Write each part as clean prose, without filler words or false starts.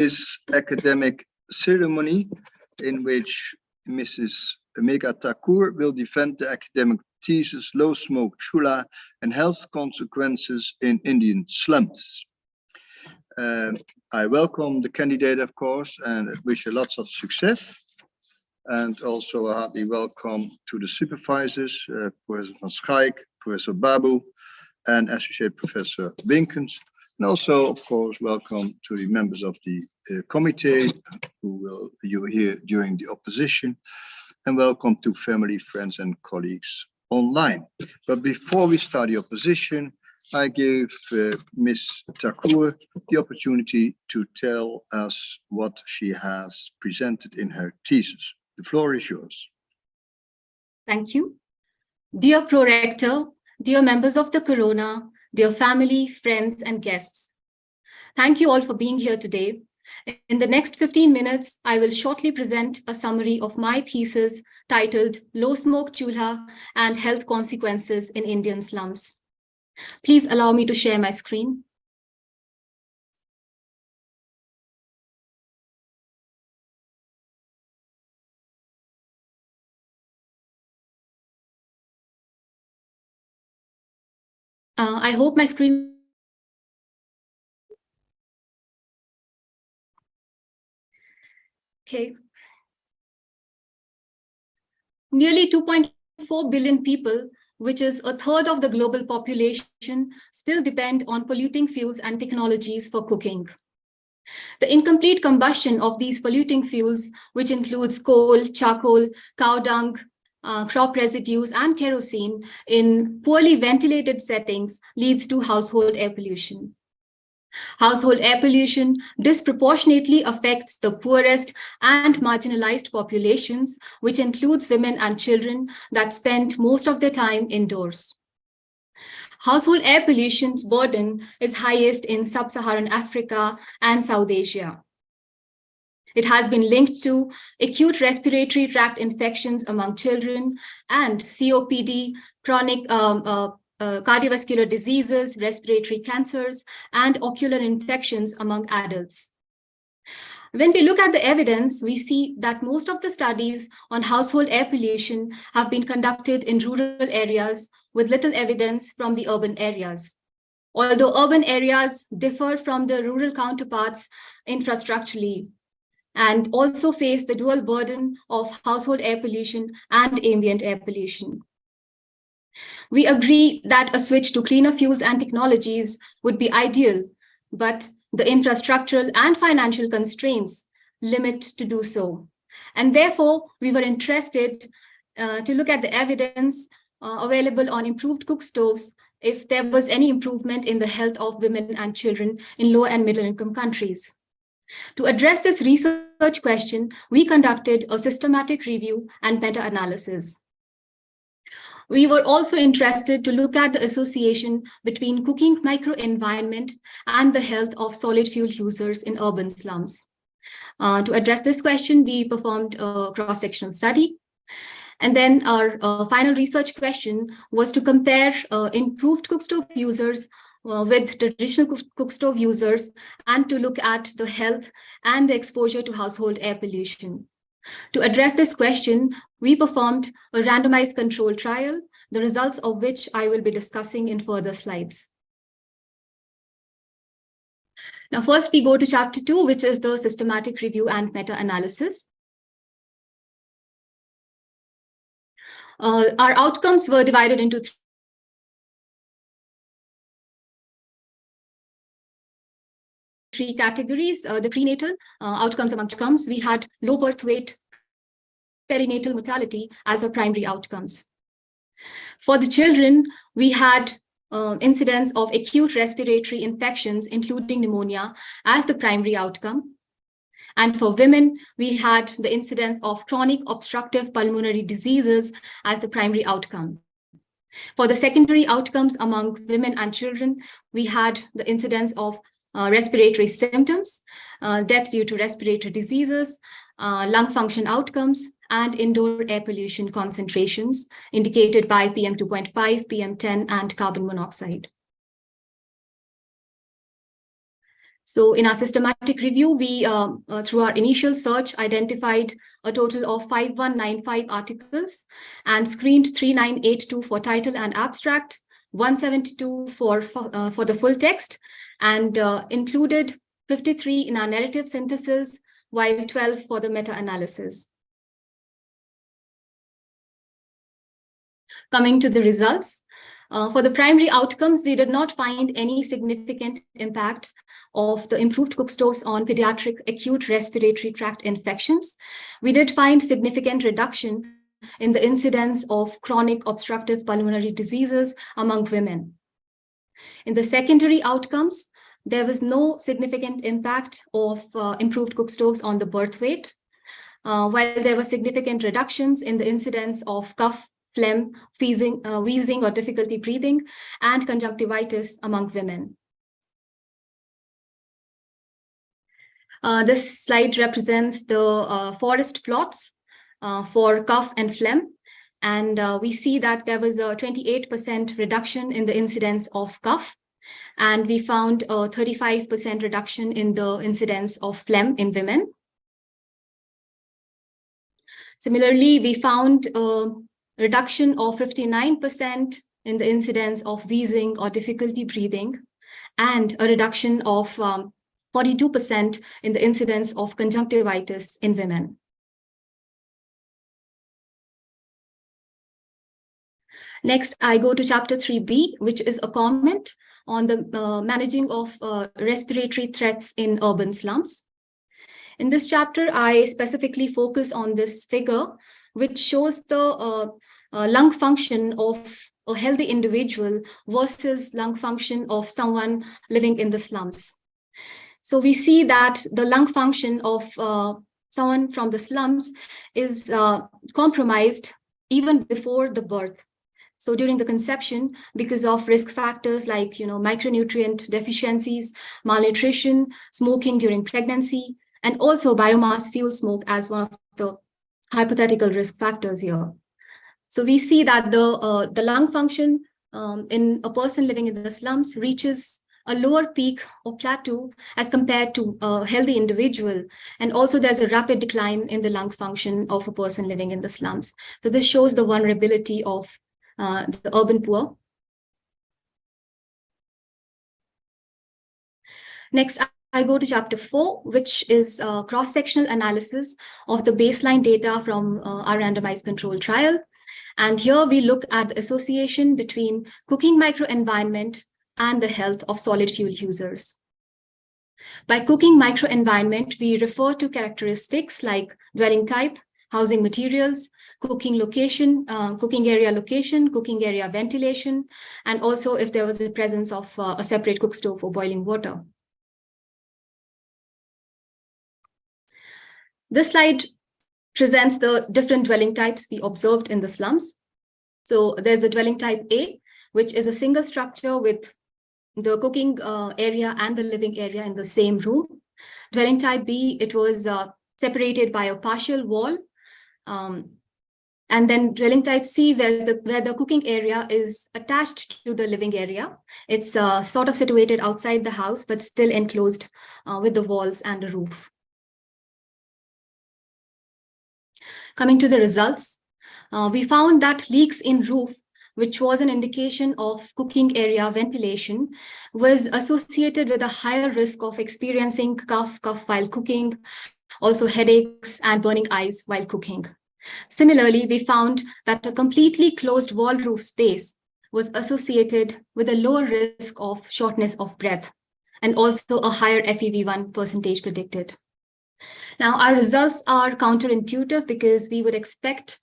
this academic ceremony in which Mrs. Megha Thakur will defend the academic thesis, Low Smoke, Chulha, and Health Consequences in Indian Slums. I welcome the candidate, of course, and wish her lots of success. And also a hearty welcome to the supervisors, Professor van Schaik, Professor Babu, and Associate Professor Winkens. And also, of course, welcome to the members of the committee who you hear during the opposition. And welcome to family, friends, and colleagues online. But before we start the opposition, I give Ms. Thakur the opportunity to tell us what she has presented in her thesis. The floor is yours. Thank you. Dear Pro-Rector, dear members of the Corona, dear family, friends, and guests, thank you all for being here today. In the next 15 minutes, I will shortly present a summary of my thesis titled Low Smoke, Chulha, and Health Consequences in Indian Slums. Please allow me to share my screen. I hope my screen. Okay. Nearly 2.4 billion people, which is a third of the global population, still depend on polluting fuels and technologies for cooking. The incomplete combustion of these polluting fuels, which includes coal, charcoal, cow dung, crop residues, and kerosene in poorly ventilated settings, leads to household air pollution. Household air pollution disproportionately affects the poorest and marginalized populations, which includes women and children that spend most of their time indoors. Household air pollution's burden is highest in sub-Saharan Africa and South Asia. It has been linked to acute respiratory tract infections among children and COPD, chronic cardiovascular diseases, respiratory cancers, and ocular infections among adults. When we look at the evidence, we see that most of the studies on household air pollution have been conducted in rural areas with little evidence from the urban areas. Although urban areas differ from the rural counterparts infrastructurally, and also face the dual burden of household air pollution and ambient air pollution. We agree that a switch to cleaner fuels and technologies would be ideal, but the infrastructural and financial constraints limit to do so. And therefore, we were interested to look at the evidence available on improved cook stoves if there was any improvement in the health of women and children in low and middle income countries. To address this research question, we conducted a systematic review and meta-analysis. We were also interested to look at the association between cooking microenvironment and the health of solid fuel users in urban slums. To address this question, we performed a cross-sectional study. And then our final research question was to compare improved cookstove users with traditional cookstove users and to look at the health and the exposure to household air pollution. To address this question, we performed a randomized control trial, the results of which I will be discussing in further slides. Now, first we go to chapter 2, which is the systematic review and meta-analysis. Our outcomes were divided into three categories. The prenatal outcomes among outcomes, we had low birth weight, perinatal mortality as our primary outcomes. For the children, we had incidence of acute respiratory infections, including pneumonia, as the primary outcome. And for women, we had the incidence of chronic obstructive pulmonary diseases as the primary outcome. For the secondary outcomes among women and children, we had the incidence of respiratory symptoms, death due to respiratory diseases, lung function outcomes, and indoor air pollution concentrations indicated by PM2.5, PM10, and carbon monoxide. So in our systematic review, we, through our initial search, identified a total of 5195 articles and screened 3982 for title and abstract, 172 for the full text, and included 53 in our narrative synthesis, while 12 for the meta-analysis. Coming to the results, for the primary outcomes, we did not find any significant impact of the improved cook stoves on pediatric acute respiratory tract infections. We did find significant reduction in the incidence of chronic obstructive pulmonary diseases among women. In the secondary outcomes, there was no significant impact of improved cook stoves on the birth weight, while there were significant reductions in the incidence of cough, phlegm, wheezing or difficulty breathing, and conjunctivitis among women. This slide represents the forest plots for cough and phlegm. And we see that there was a 28% reduction in the incidence of cough. And we found a 35% reduction in the incidence of phlegm in women. Similarly, we found a reduction of 59% in the incidence of wheezing or difficulty breathing, and a reduction of 42% in the incidence of conjunctivitis in women. Next, I go to chapter 3b, which is a comment on the managing of respiratory threats in urban slums. In this chapter, I specifically focus on this figure, which shows the lung function of a healthy individual versus lung function of someone living in the slums. So we see that the lung function of someone from the slums is compromised even before the birth. So during the conception, because of risk factors like micronutrient deficiencies, malnutrition, smoking during pregnancy, and also biomass fuel smoke as one of the hypothetical risk factors here. So we see that the lung function in a person living in the slums reaches a lower peak or plateau as compared to a healthy individual. And also there's a rapid decline in the lung function of a person living in the slums. So this shows the vulnerability of the urban poor. Next, I go to chapter 4, which is a cross-sectional analysis of the baseline data from our randomized control trial. And here we look at the association between cooking microenvironment and the health of solid fuel users. By cooking microenvironment, we refer to characteristics like dwelling type, housing materials, cooking location, cooking area location, cooking area ventilation, and also if there was the presence of a separate cook stove for boiling water. This slide presents the different dwelling types we observed in the slums. So there's a dwelling type A, which is a single structure with the cooking area and the living area in the same room. Dwelling type B, it was separated by a partial wall. And then dwelling type C, where the cooking area is attached to the living area. It's sort of situated outside the house, but still enclosed with the walls and the roof. Coming to the results, we found that leaks in roof, which was an indication of cooking area ventilation, was associated with a higher risk of experiencing cough while cooking, also headaches and burning eyes while cooking. Similarly, we found that a completely closed wall roof space was associated with a lower risk of shortness of breath and also a higher FEV1 percentage predicted. Now, our results are counterintuitive because we would expect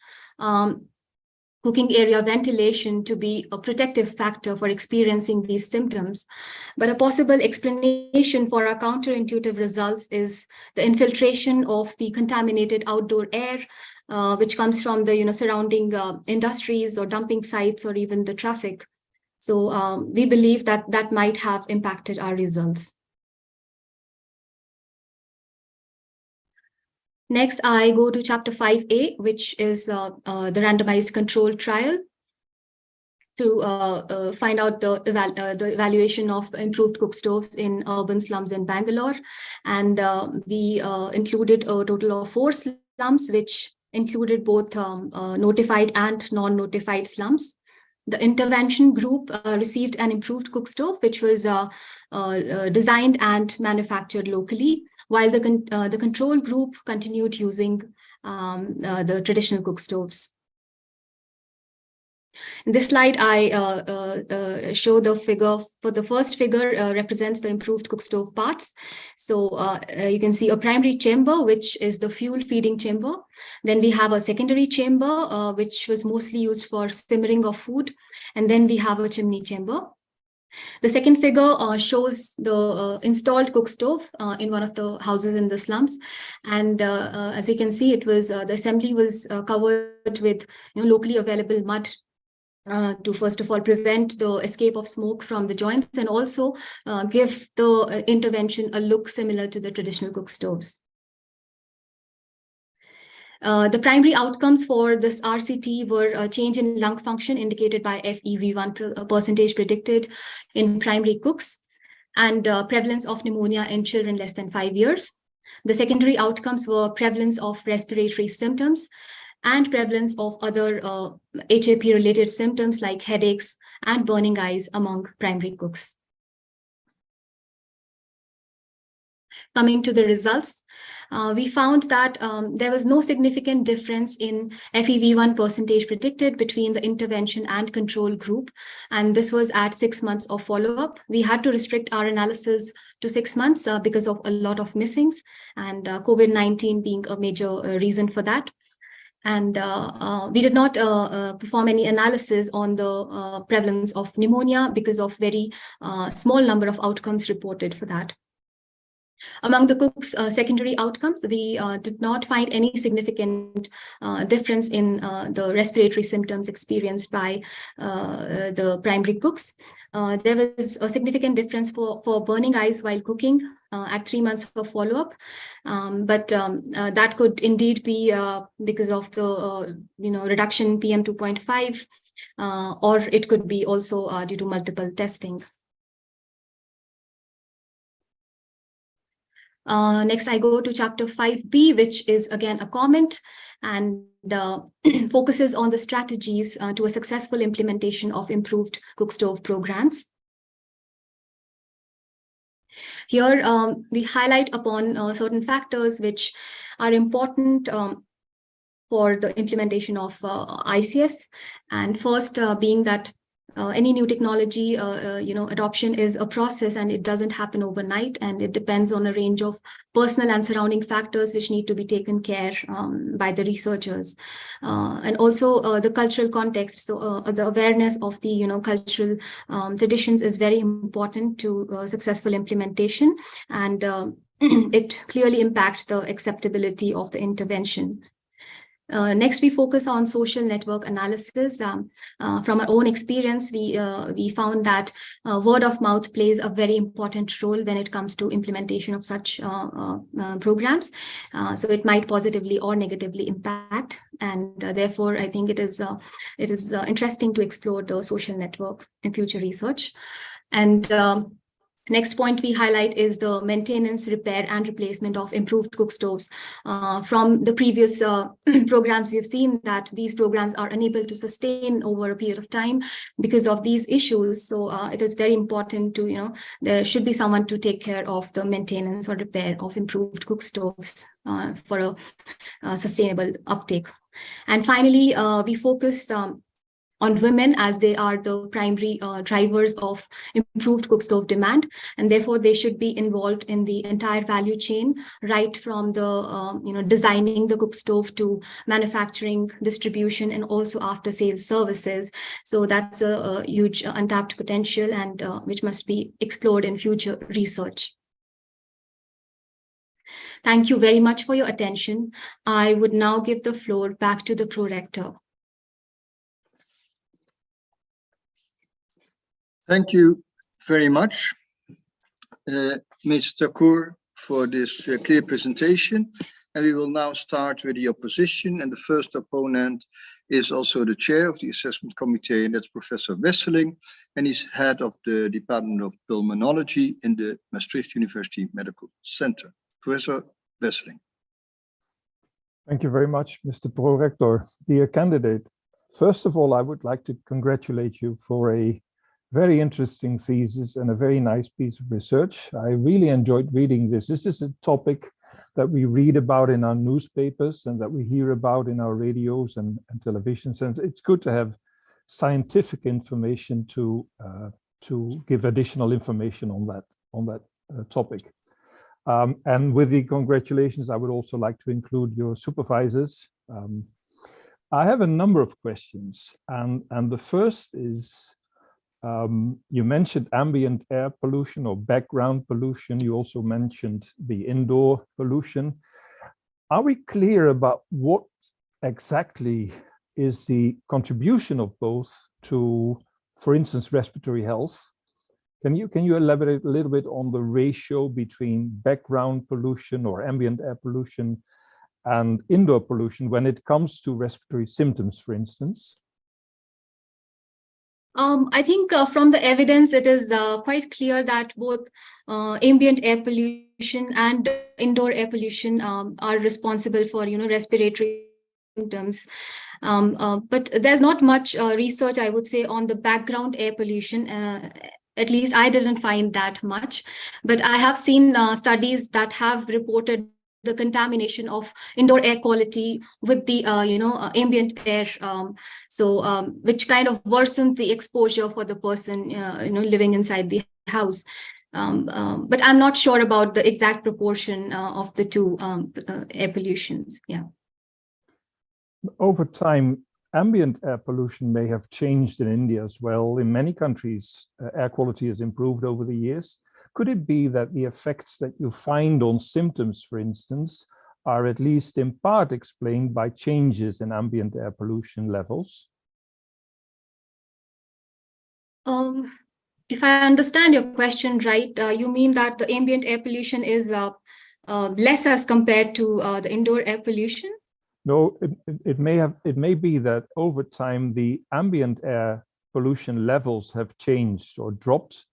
cooking area ventilation to be a protective factor for experiencing these symptoms. But a possible explanation for our counterintuitive results is the infiltration of the contaminated outdoor air, which comes from the surrounding industries or dumping sites or even the traffic. So we believe that that might have impacted our results. Next, I go to chapter 5a, which is the randomized control trial. to find out the evaluation of improved cook stoves in urban slums in Bangalore. And we included a total of 4 slums, which included both notified and non-notified slums. The intervention group received an improved cook stove, which was designed and manufactured locally, while the control group continued using the traditional cook stoves. In this slide, I show the figure. For the first figure represents the improved cook stove parts. So you can see a primary chamber, which is the fuel feeding chamber. Then we have a secondary chamber, which was mostly used for simmering of food. And then we have a chimney chamber. The second figure shows the installed cook stove in one of the houses in the slums. And as you can see, it was the assembly was covered with locally available mud to first of all prevent the escape of smoke from the joints, and also give the intervention a look similar to the traditional cook stoves. The primary outcomes for this RCT were a change in lung function indicated by FEV1 percentage predicted in primary cooks, and prevalence of pneumonia in children less than 5 years. The secondary outcomes were prevalence of respiratory symptoms and prevalence of other HAP-related symptoms like headaches and burning eyes among primary cooks. Coming to the results, we found that there was no significant difference in FEV1 percentage predicted between the intervention and control group, and this was at 6 months of follow-up. We had to restrict our analysis to 6 months because of a lot of missings, and COVID-19 being a major reason for that. And we did not perform any analysis on the prevalence of pneumonia because of very small number of outcomes reported for that. Among the cooks' secondary outcomes, we did not find any significant difference in the respiratory symptoms experienced by the primary cooks. There was a significant difference for burning eyes while cooking at 3 months of follow-up, but that could indeed be because of the reduction in PM 2.5, or it could be also due to multiple testing. Next, I go to chapter 5B, which is again a comment and focuses on the strategies to a successful implementation of improved cook stove programs. Here, we highlight upon certain factors which are important for the implementation of ICS. And first being that any new technology, adoption is a process, and it doesn't happen overnight, and it depends on a range of personal and surrounding factors which need to be taken care by the researchers, and also the cultural context. So the awareness of the cultural traditions is very important to successful implementation, and it clearly impacts the acceptability of the intervention. Next, we focus on social network analysis. From our own experience, we found that word of mouth plays a very important role when it comes to implementation of such programs. So it might positively or negatively impact, and therefore I think it is interesting to explore the social network in future research. And next point we highlight is the maintenance, repair, and replacement of improved cook stoves. From the previous programs, we've seen that these programs are unable to sustain over a period of time because of these issues. So it is very important to, there should be someone to take care of the maintenance or repair of improved cook stoves for a sustainable uptake. And finally, we focus on women, as they are the primary drivers of improved cook stove demand, and therefore they should be involved in the entire value chain, right from the designing the cook stove to manufacturing, distribution, and also after sales services. So that's a huge untapped potential, and which must be explored in future research. Thank you very much for your attention. I would now give the floor back to the prorector. Thank you very much, Ms. Thakur, for this clear presentation. And we will now start with the opposition. And the first opponent is also the chair of the assessment committee, and that's Professor Wesseling. And he's head of the Department of Pulmonology in the Maastricht University Medical Center. Professor Wesseling. Thank you very much, Mr. Prorector. Dear candidate, first of all, I would like to congratulate you for a very interesting thesis and a very nice piece of research. I really enjoyed reading this. This is a topic that we read about in our newspapers and that we hear about in our radios and televisions. And it's good to have scientific information to give additional information on that topic. And with the congratulations, I would also like to include your supervisors. I have a number of questions, and the first is, you mentioned ambient air pollution or background pollution. You also mentioned the indoor pollution. Are we clear about what exactly is the contribution of both to, for instance, respiratory health? Can you elaborate a little bit on the ratio between background pollution or ambient air pollution and indoor pollution when it comes to respiratory symptoms, for instance? I think from the evidence, it is quite clear that both ambient air pollution and indoor air pollution are responsible for, respiratory symptoms. But there's not much research, I would say, on the background air pollution. At least I didn't find that much, but I have seen studies that have reported the contamination of indoor air quality with the ambient air, which kind of worsens the exposure for the person living inside the house. But I'm not sure about the exact proportion of the two air pollutions. Yeah. Over time, ambient air pollution may have changed in India as well. In many countries, air quality has improved over the years. Could it be that the effects that you find on symptoms, for instance, are at least in part explained by changes in ambient air pollution levels? If I understand your question right, you mean that the ambient air pollution is less as compared to the indoor air pollution? No, it may be that over time the ambient air pollution levels have changed or dropped,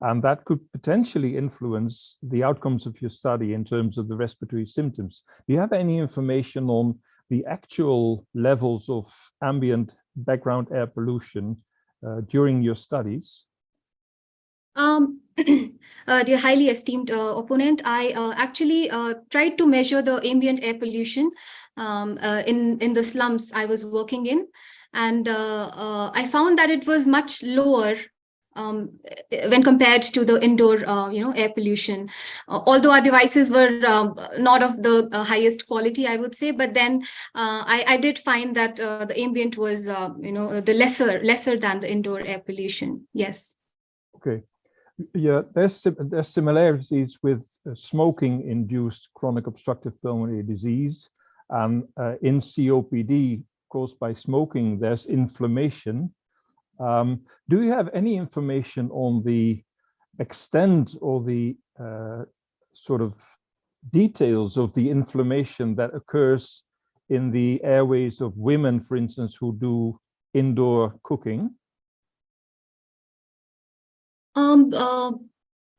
and that could potentially influence the outcomes of your study in terms of the respiratory symptoms. Do you have any information on the actual levels of ambient background air pollution during your studies? Dear highly esteemed opponent, I actually tried to measure the ambient air pollution in the slums I was working in, and I found that it was much lower when compared to the indoor air pollution. Although our devices were not of the highest quality, I would say, but then I did find that the ambient was the lesser than the indoor air pollution. Yes. Okay. Yeah, there's similarities with smoking-induced chronic obstructive pulmonary disease. And in COPD caused by smoking, there's inflammation. Do you have any information on the extent or the sort of details of the inflammation that occurs in the airways of women, for instance, who do indoor cooking?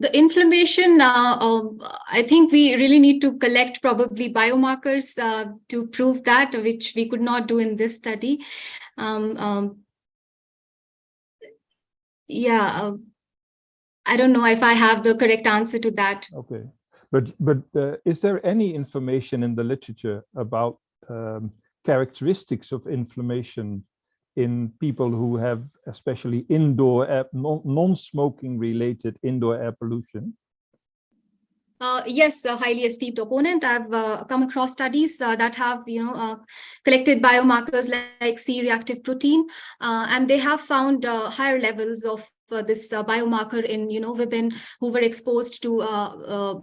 The inflammation, I think we really need to collect probably biomarkers to prove that, which we could not do in this study. Yeah, I don't know if I have the correct answer to that. Okay, but is there any information in the literature about characteristics of inflammation in people who have especially indoor air, non-smoking related indoor air pollution? Yes, a highly esteemed opponent. I've come across studies that have, collected biomarkers like C-reactive protein, and they have found higher levels of this biomarker in, women who were exposed to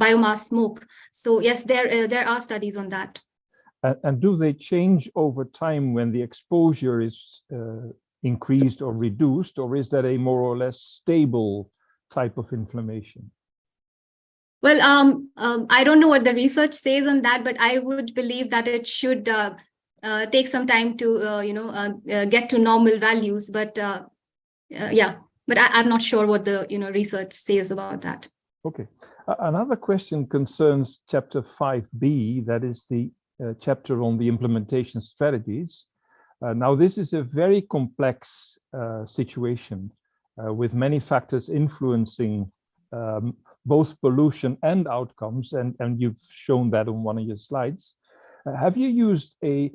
biomass smoke. So yes, there are studies on that. And do they change over time when the exposure is increased or reduced, or is that a more or less stable type of inflammation? Well, I don't know what the research says on that, but I would believe that it should take some time to, get to normal values. But yeah, but I'm not sure what the research says about that. Okay. Another question concerns chapter 5b, that is the chapter on the implementation strategies. Now, this is a very complex situation with many factors influencing both pollution and outcomes, and you've shown that on one of your slides. Have you used a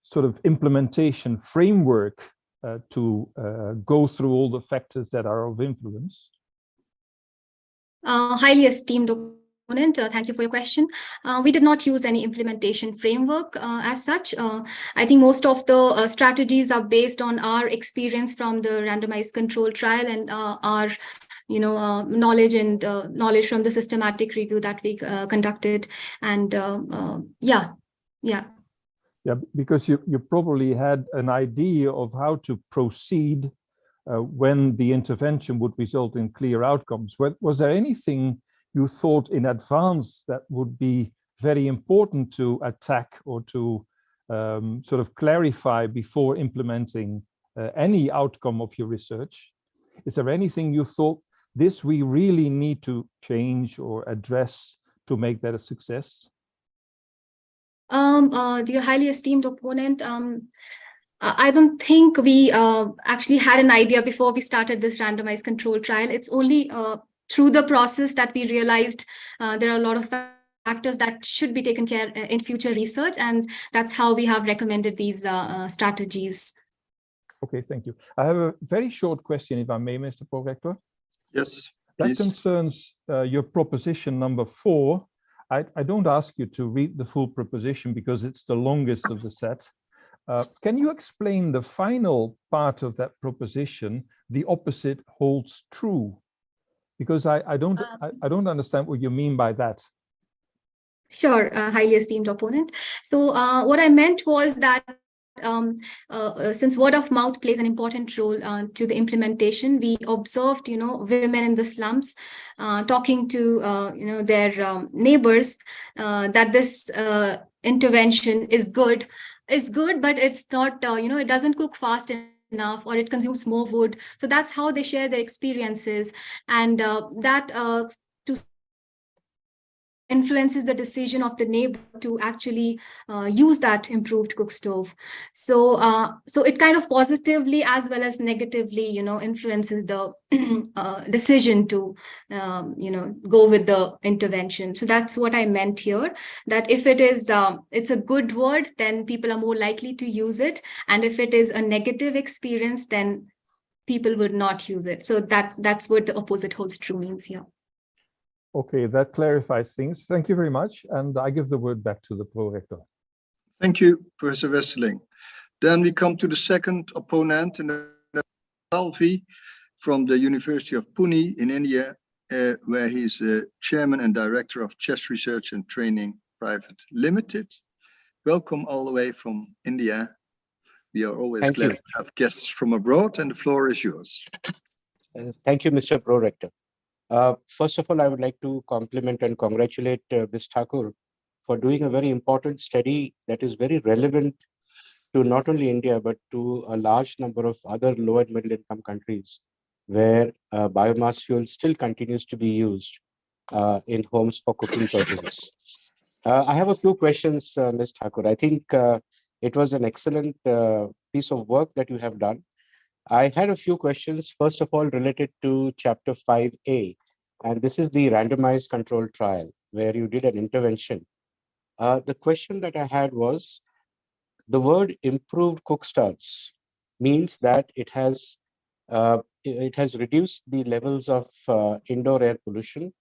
sort of implementation framework to go through all the factors that are of influence? Highly esteemed opponent, thank you for your question. We did not use any implementation framework as such. I think most of the strategies are based on our experience from the randomized control trial and our knowledge from the systematic review that we conducted. And yeah, because you probably had an idea of how to proceed when the intervention would result in clear outcomes. Was there anything you thought in advance that would be very important to attack or to sort of clarify before implementing any outcome of your research? Is there anything you thought this we really need to change or address to make that a success? Dear highly esteemed opponent, I don't think we actually had an idea before we started this randomized control trial. It's only through the process that we realized there are a lot of factors that should be taken care in future research, and that's how we have recommended these strategies. Okay, thank you. I have a very short question, if I may, Mr. Prorector. Yes, that please. Concerns your proposition number 4. I don't ask you to read the full proposition because it's the longest of the set. Can you explain the final part of that proposition? The opposite holds true, because I don't understand what you mean by that. Sure, highly esteemed opponent. So what I meant was that since word of mouth plays an important role to the implementation, we observed, women in the slums talking to, their neighbors that this intervention is good, but it's not, it doesn't cook fast enough, or it consumes more wood. So that's how they share their experiences, and that to influences the decision of the neighbor to actually use that improved cook stove. So so it kind of positively as well as negatively, influences the decision to, go with the intervention. So that's what I meant here, that if it is, it's a good word, then people are more likely to use it. And if it is a negative experience, then people would not use it. So that's what the opposite holds true means here. Okay, that clarifies things. Thank you very much. And I give the word back to the Prorector. Thank you, Professor Westerling. Then we come to the second opponent, and Salvi from the University of Pune in India, where he's chairman and director of Chess Research and Training Private Limited. Welcome all the way from India. We are always glad to have guests from abroad, and the floor is yours. Thank you, Mr. Prorector. First of all, I would like to compliment and congratulate Ms. Thakur for doing a very important study that is very relevant to not only India, but to a large number of other low and middle income countries where biomass fuel still continues to be used in homes for cooking purposes. I have a few questions, Ms. Thakur. I think it was an excellent piece of work that you have done. I had a few questions, first of all, related to chapter 5A, and this is the randomized control trial where you did an intervention. The question that I had was, the word improved cook stoves means that it has reduced the levels of indoor air pollution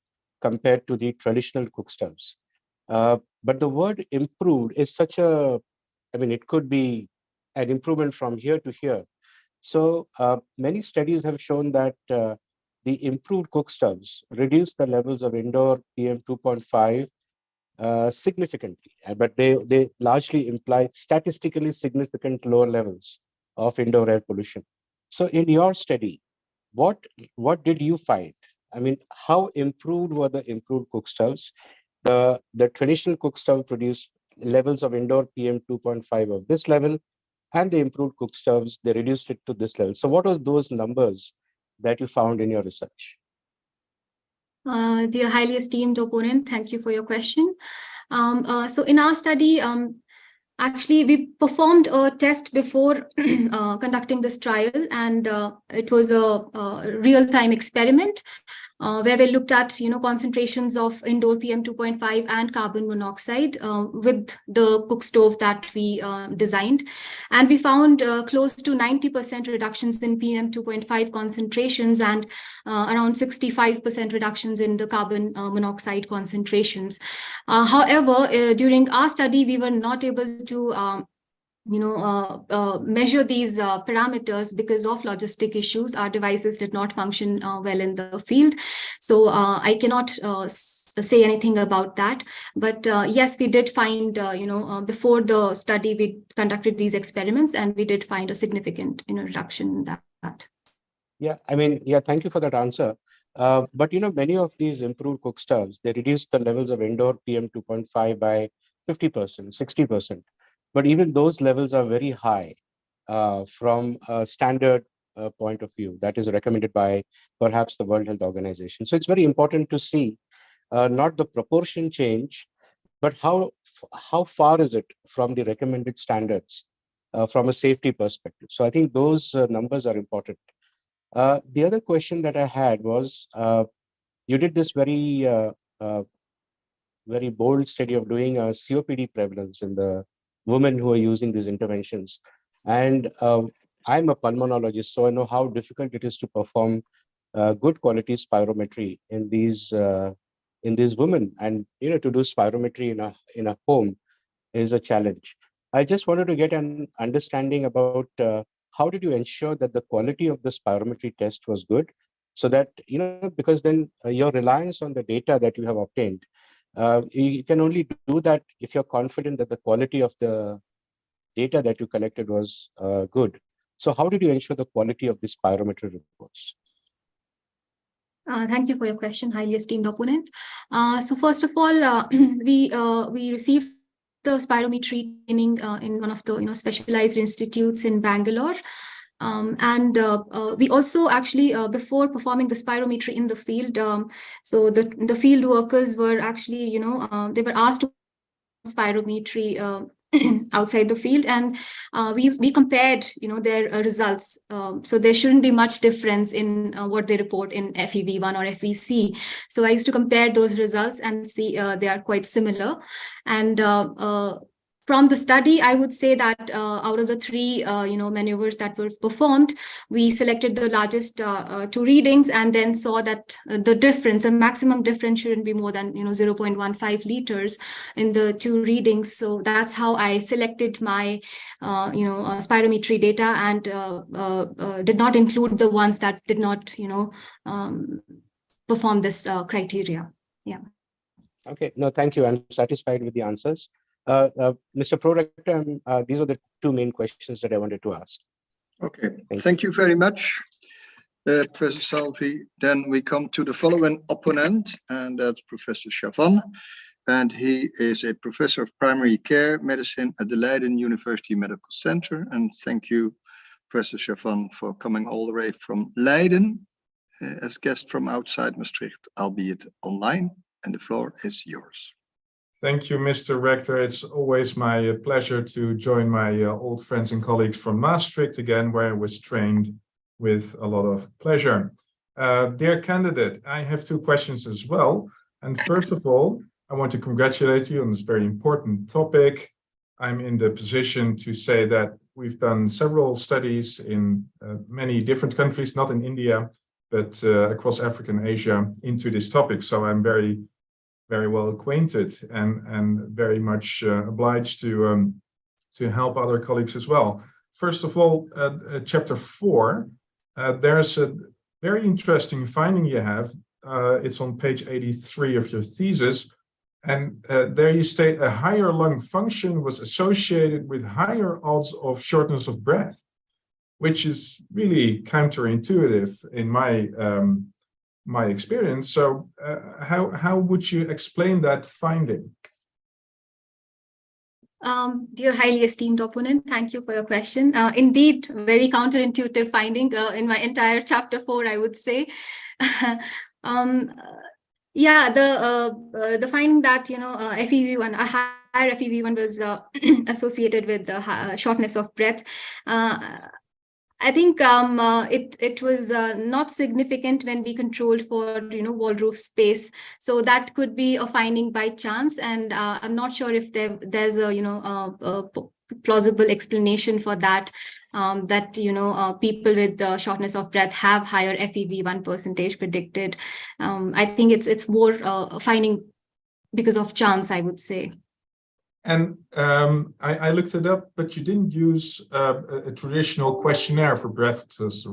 compared to the traditional cook stoves. But the word improved is such a, it could be an improvement from here to here. So many studies have shown that the improved cook stoves reduce the levels of indoor PM 2.5 significantly, but they largely imply statistically significant lower levels of indoor air pollution. So in your study, what did you find? I mean, how improved were the improved cook stoves? The traditional cook stove produced levels of indoor PM 2.5 of this level, and the improved cook stoves, they reduced it to this level. So what was those numbers that you found in your research? Dear highly esteemed opponent, thank you for your question. So in our study, actually, we performed a test before conducting this trial, and it was a real-time experiment where we looked at concentrations of indoor PM 2.5 and carbon monoxide with the cook stove that we designed, and we found close to 90% reductions in PM 2.5 concentrations and around 65% reductions in the carbon monoxide concentrations. However, during our study, we were not able to measure these parameters because of logistic issues. Our devices did not function well in the field. So I cannot say anything about that. But yes, we did find, before the study, we conducted these experiments and we did find a significant reduction in that. Yeah, I mean, yeah, thank you for that answer. But, many of these improved cook stoves, they reduced the levels of indoor PM 2.5 by 50%, 60%. But even those levels are very high from a standard point of view that is recommended by perhaps the World Health Organization. So it's very important to see not the proportion change, but how far is it from the recommended standards from a safety perspective. So I think those numbers are important. The other question that I had was, you did this very bold study of doing a COPD prevalence in the women who are using these interventions. And I'm a pulmonologist, so I know how difficult it is to perform good quality spirometry in these women. And to do spirometry in a home is a challenge. I just wanted to get an understanding about how did you ensure that the quality of the spirometry test was good, so that because then your reliance on the data that you have obtained. You can only do that if you're confident that the quality of the data that you collected was good. So how did you ensure the quality of the spirometry reports? Thank you for your question, highly esteemed opponent. So first of all, we received the spirometry training in one of the specialized institutes in Bangalore. And we also actually, before performing the spirometry in the field, so the field workers were actually, they were asked to spirometry outside the field, and we compared, their results. So there shouldn't be much difference in what they report in FEV1 or FVC. So I used to compare those results and see they are quite similar. And from the study, I would say that out of the three, maneuvers that were performed, we selected the largest two readings and then saw that the difference, a maximum difference shouldn't be more than 0.15 liters in the two readings. So that's how I selected my spirometry data and did not include the ones that did not perform this criteria. Yeah. Okay. No, thank you. I'm satisfied with the answers. Mr. Prorector, these are the two main questions that I wanted to ask. Okay, thank you very much, Professor Salvi. Then we come to the following opponent, and that's Professor Chavan. And he is a professor of primary care medicine at the Leiden University Medical Center. And thank you, Professor Chavan, for coming all the way from Leiden as guest from outside Maastricht, albeit online. And the floor is yours. Thank you, Mr. Rector. It's always my pleasure to join my old friends and colleagues from Maastricht again, where I was trained with a lot of pleasure. Dear candidate, I have two questions as well. And first of all, I want to congratulate you on this very important topic. I'm in the position to say that we've done several studies in many different countries, not in India, but across Africa and Asia into this topic. So I'm very well acquainted and very much obliged to help other colleagues as well. First of all, chapter 4, there's a very interesting finding you have. It's on page 83 of your thesis. And there you state a higher lung function was associated with higher odds of shortness of breath, which is really counterintuitive in my experience. So how would you explain that finding? Dear highly esteemed opponent, thank you for your question. Indeed, very counterintuitive finding in my entire chapter 4, I would say. Yeah, the finding that FEV1, a higher FEV1 was associated with the shortness of breath. I think it was not significant when we controlled for wall roof space, so that could be a finding by chance, and I'm not sure if there's a plausible explanation for that. That people with shortness of breath have higher FEV1 percentage predicted. I think it's more a finding because of chance, I would say. And I looked it up, but you didn't use a traditional questionnaire for breathlessness,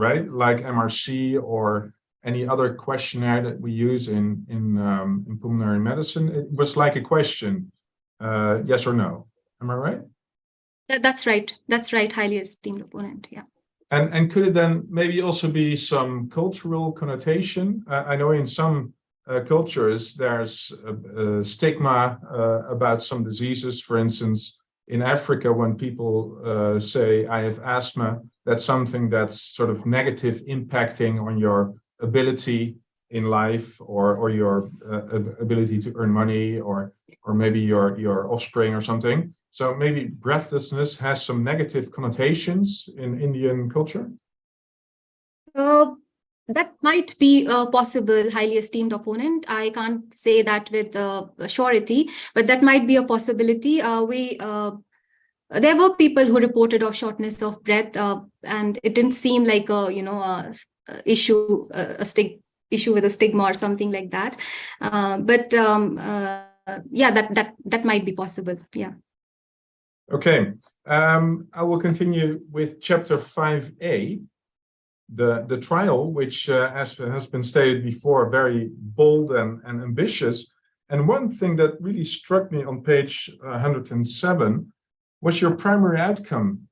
right? Like MRC or any other questionnaire that we use in pulmonary medicine. It was like a question, yes or no. Am I right? That's right. That's right. Highly esteemed opponent. Yeah. And could it then maybe also be some cultural connotation? I know in some cultures, there's a stigma about some diseases. For instance, in Africa, when people say, I have asthma, that's something that's sort of negative impacting on your ability in life or your ability to earn money or maybe your offspring or something. So maybe breathlessness has some negative connotations in Indian culture? That might be a possible, highly esteemed opponent. I can't say that with surety, but that might be a possibility. There were people who reported of shortness of breath, and it didn't seem like a issue with a stigma or something like that. Yeah, that might be possible. Yeah. Okay. I will continue with chapter 5a. The trial, which as has been stated before, very bold and ambitious. And one thing that really struck me on page 107 was your primary outcome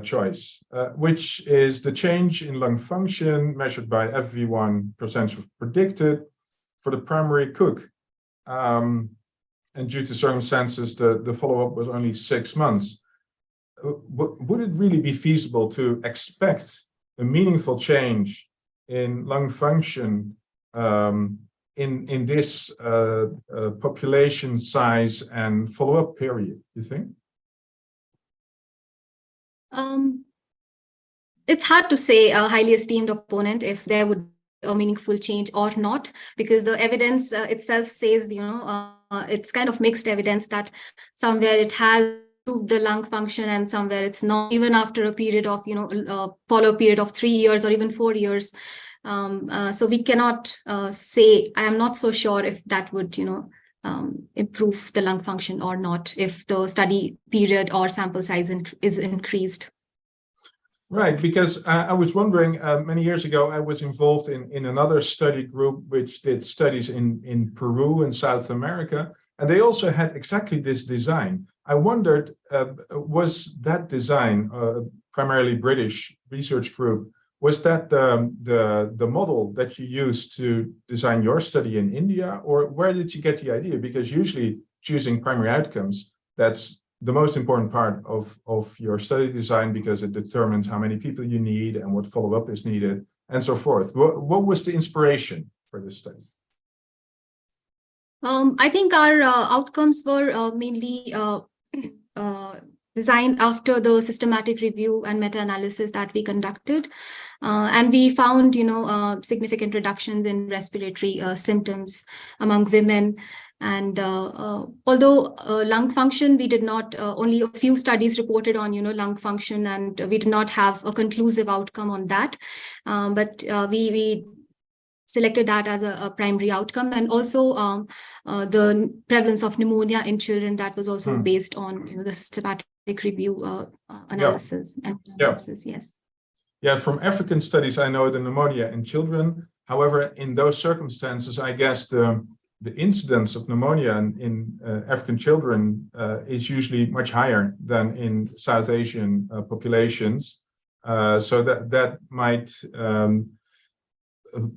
choice, which is the change in lung function measured by FEV1 percentage of predicted for the primary cook. And due to circumstances, the follow-up was only 6 months. Would it really be feasible to expect a meaningful change in lung function in this population size and follow-up period, you think? It's hard to say, a highly esteemed opponent, if there would be a meaningful change or not, because the evidence itself says, it's kind of mixed evidence that somewhere it has the lung function and somewhere it's not, even after a period of follow-up period of 3 years or even 4 years. So we cannot say. I am not so sure if that would improve the lung function or not, if the study period or sample size is increased. Right, because I was wondering, many years ago, I was involved in another study group which did studies in Peru and South America, and they also had exactly this design. I wondered, was that design, primarily British research group, was that the model that you used to design your study in India, or where did you get the idea? Because usually choosing primary outcomes, that's the most important part of your study design, because it determines how many people you need and what follow-up is needed and so forth. What was the inspiration for this study? I think our outcomes were mainly designed after the systematic review and meta-analysis that we conducted. And we found, significant reductions in respiratory symptoms among women. And although lung function, we did not, only a few studies reported on, lung function, and we did not have a conclusive outcome on that. But we selected that as a primary outcome, and also the prevalence of pneumonia in children, that was also based on the systematic review analysis. And analysis, yes. Yeah, from African studies, I know the pneumonia in children. However, in those circumstances, I guess the incidence of pneumonia in African children is usually much higher than in South Asian populations. So that might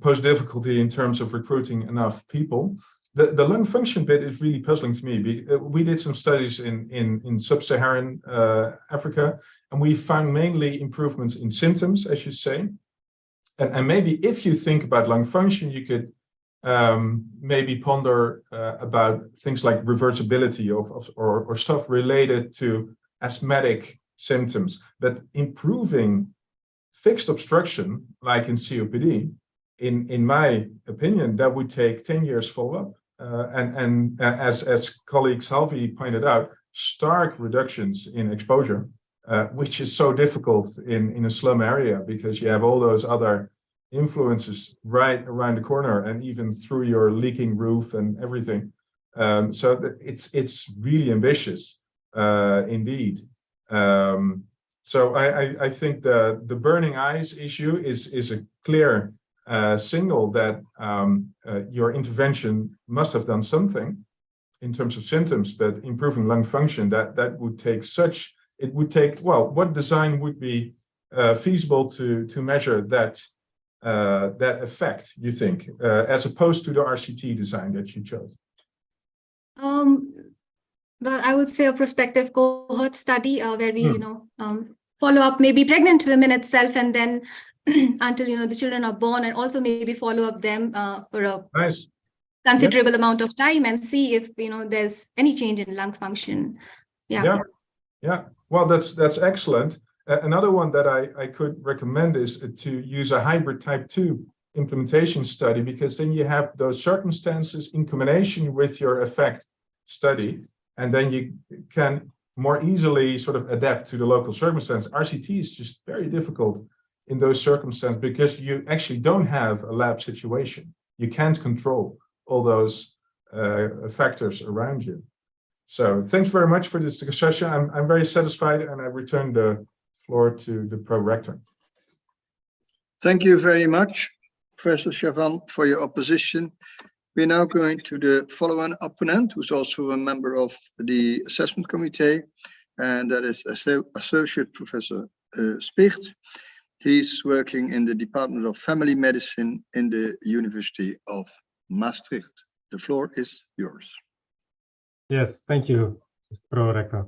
pose difficulty in terms of recruiting enough people. The lung function bit is really puzzling to me. We did some studies in sub-Saharan Africa, and we found mainly improvements in symptoms, as you say. And maybe if you think about lung function, you could maybe ponder about things like reversibility or stuff related to asthmatic symptoms. But improving fixed obstruction, like in COPD, in my opinion, that would take 10 years follow-up. And as colleague Salvi pointed out, stark reductions in exposure, which is so difficult in a slum area because you have all those other influences right around the corner and even through your leaking roof and everything. So it's really ambitious indeed. So I think the burning eyes issue is a clear signal that your intervention must have done something in terms of symptoms, but improving lung function, that would take what design would be feasible to measure that effect, you think, as opposed to the RCT design that you chose? Well, I would say a prospective cohort study where we, follow up maybe pregnant women itself, and then until the children are born, and also maybe follow up them for a considerable amount of time and see if there's any change in lung function. Yeah. Well, that's excellent. Another one that I could recommend is to use a hybrid type 2 implementation study, because then you have those circumstances in combination with your effect study, and then you can more easily sort of adapt to the local circumstance. RCT is just very difficult in those circumstances because you actually don't have a lab situation. You can't control all those factors around you. So thank you very much for this discussion. I'm very satisfied, and I return the floor to the pro-rector. Thank you very much, Professor Chavan, for your opposition. We're now going to the following opponent, who's also a member of the assessment committee, and that is Associate Professor Spicht. He's working in the Department of Family Medicine in the University of Maastricht. The floor is yours. Yes, thank you, Mr. Pro-Rector.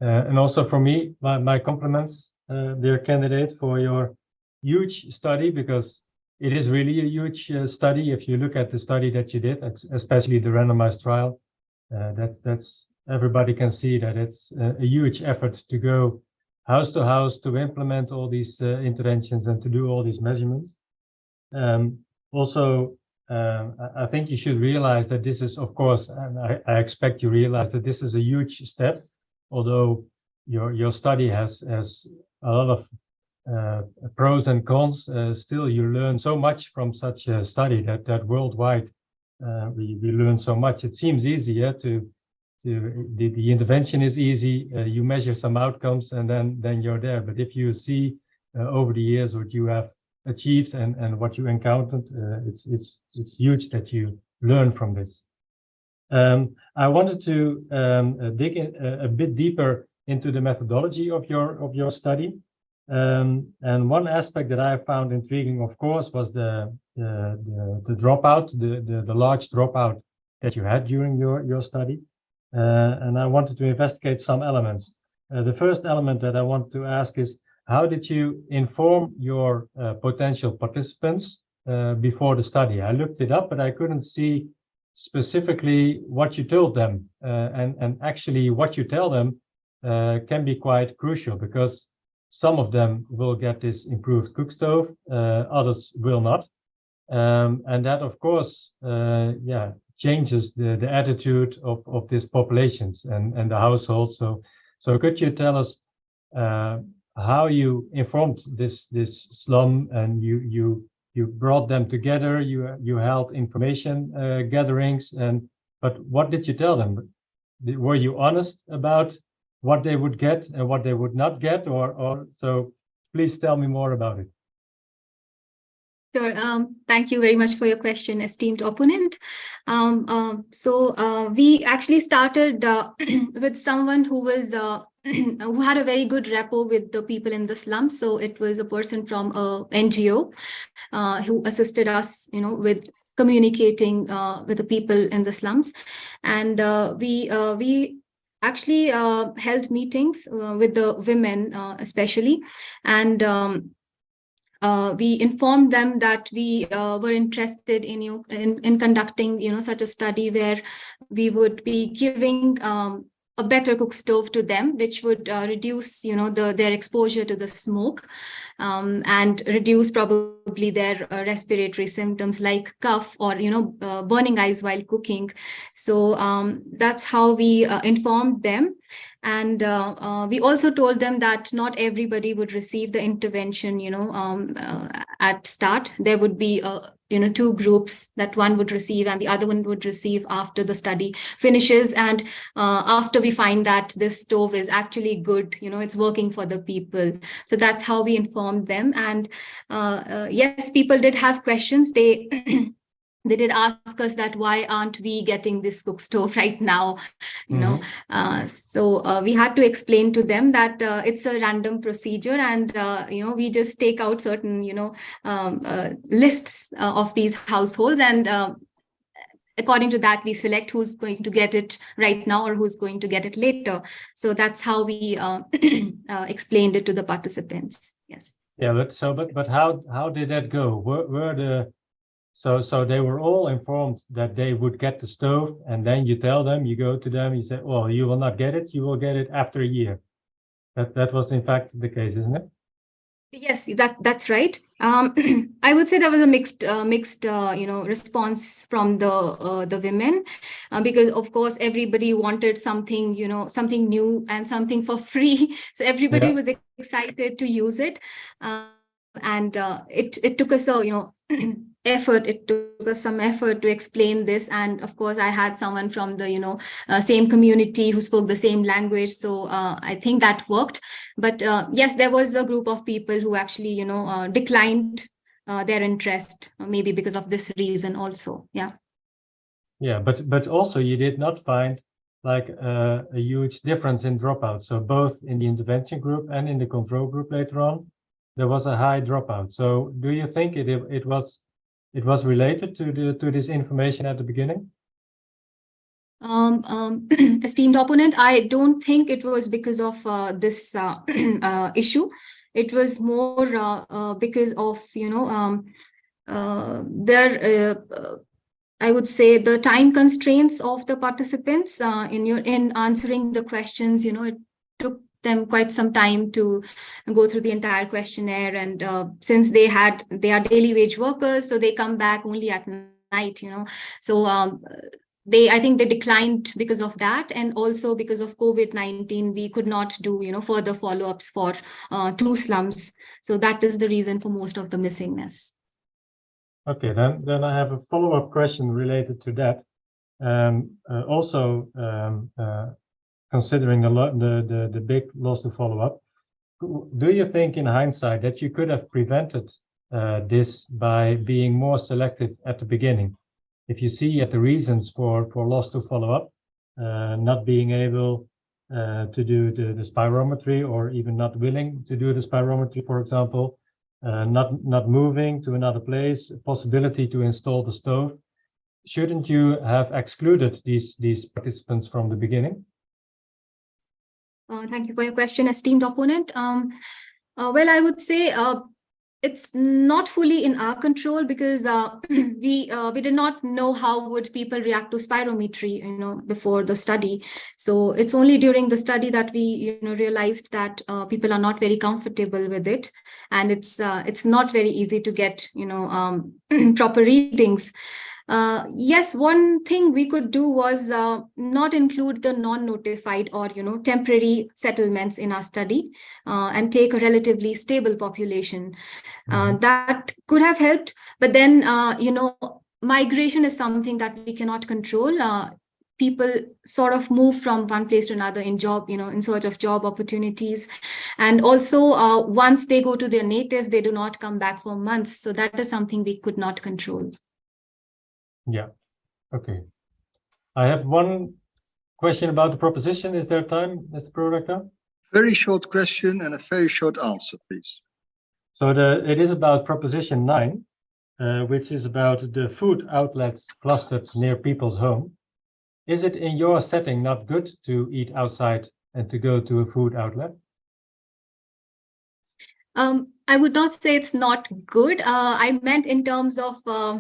And also for me, my compliments, dear candidate, for your huge study, because it is really a huge study. If you look at the study that you did, especially the randomized trial, that's everybody can see that it's a huge effort to go house to house to implement all these interventions and to do all these measurements. Also, I think you should realize that this is, of course, and I expect you realize that this is a huge step, although your study has a lot of pros and cons. Still, you learn so much from such a study that worldwide we learn so much. It seems easier the intervention is easy. You measure some outcomes and then you're there. But if you see over the years what you have achieved and what you encountered, it's huge that you learn from this. I wanted to dig in a bit deeper into the methodology of your study. And one aspect that I found intriguing, of course, was the dropout, the large dropout that you had during your study. And I wanted to investigate some elements. The first element that I want to ask is, how did you inform your potential participants before the study? I looked it up, but I couldn't see specifically what you told them. And actually what you tell them can be quite crucial, because some of them will get this improved cook stove, others will not. And that, of course, changes the attitude of these populations and the households. So could you tell us how you informed this slum, and you brought them together, you held information gatherings, but what did you tell them? Were you honest about what they would get and what they would not get, or so? Please tell me more about it. Sure. Thank you very much for your question, esteemed opponent. So we actually started with someone who was who had a very good rapport with the people in the slums. So it was a person from a NGO who assisted us, with communicating with the people in the slums. And we actually held meetings with the women especially, and we informed them that we were interested in conducting such a study where we would be giving a better cook stove to them, which would reduce their exposure to the smoke, and reduce probably their respiratory symptoms like cough or burning eyes while cooking. So that's how we informed them. And we also told them that not everybody would receive the intervention, at start. There would be, two groups that one would receive and the other one would receive after the study finishes. And after we find that this stove is actually good, it's working for the people. So that's how we informed them. And yes, people did have questions. They they did ask us that why aren't we getting this cook stove right now, so we had to explain to them that it's a random procedure, and we just take out certain lists of these households, and according to that we select who's going to get it right now or who's going to get it later. So that's how we explained it to the participants. Yes. Yeah, but how did that go? So they were all informed that they would get the stove, and then you tell them, you go to them, you say, well, you will not get it, you will get it after a year. That was in fact the case, isn't it? Yes, that's right. I would say there was a mixed response from the women, because of course everybody wanted something, something new and something for free. So everybody was excited to use it, and it took us effort. It took us some effort to explain this, and of course I had someone from the same community who spoke the same language, so I think that worked. But yes, there was a group of people who actually declined their interest, maybe because of this reason also. Yeah, but also you did not find like a huge difference in dropout. So both in the intervention group and in the control group later on, there was a high dropout. So do you think it was related to this information at the beginning? Esteemed opponent, I don't think it was because of this issue. It was more because of I would say the time constraints of the participants in answering the questions. It took them quite some time to go through the entire questionnaire, and since they are daily wage workers, so they come back only at night, so I think they declined because of that, and also because of COVID-19 we could not do further follow-ups for 2 slums. So that is the reason for most of the missingness. Okay, then I have a follow-up question related to that. Considering the big loss to follow-up, do you think in hindsight that you could have prevented this by being more selective at the beginning? If you see at the reasons for loss to follow-up, not being able to do the spirometry, or even not willing to do the spirometry, for example, not moving to another place, possibility to install the stove, shouldn't you have excluded these participants from the beginning? Thank you for your question, esteemed opponent. Well, I would say it's not fully in our control, because we did not know how would people react to spirometry, before the study. So it's only during the study that we, realized that people are not very comfortable with it, and it's not very easy to get, proper readings. Yes, one thing we could do was not include the non-notified or temporary settlements in our study, and take a relatively stable population. That could have helped, but then migration is something that we cannot control. People sort of move from one place to another in search of job opportunities, and also once they go to their natives, they do not come back for months. So that is something we could not control. Yeah, okay. I have one question about the proposition. Is there time, Mr. Prorector? Very short question and a very short answer, please. So it is about proposition 9, which is about the food outlets clustered near people's home. Is it in your setting not good to eat outside and to go to a food outlet? I would not say it's not good. I meant in terms of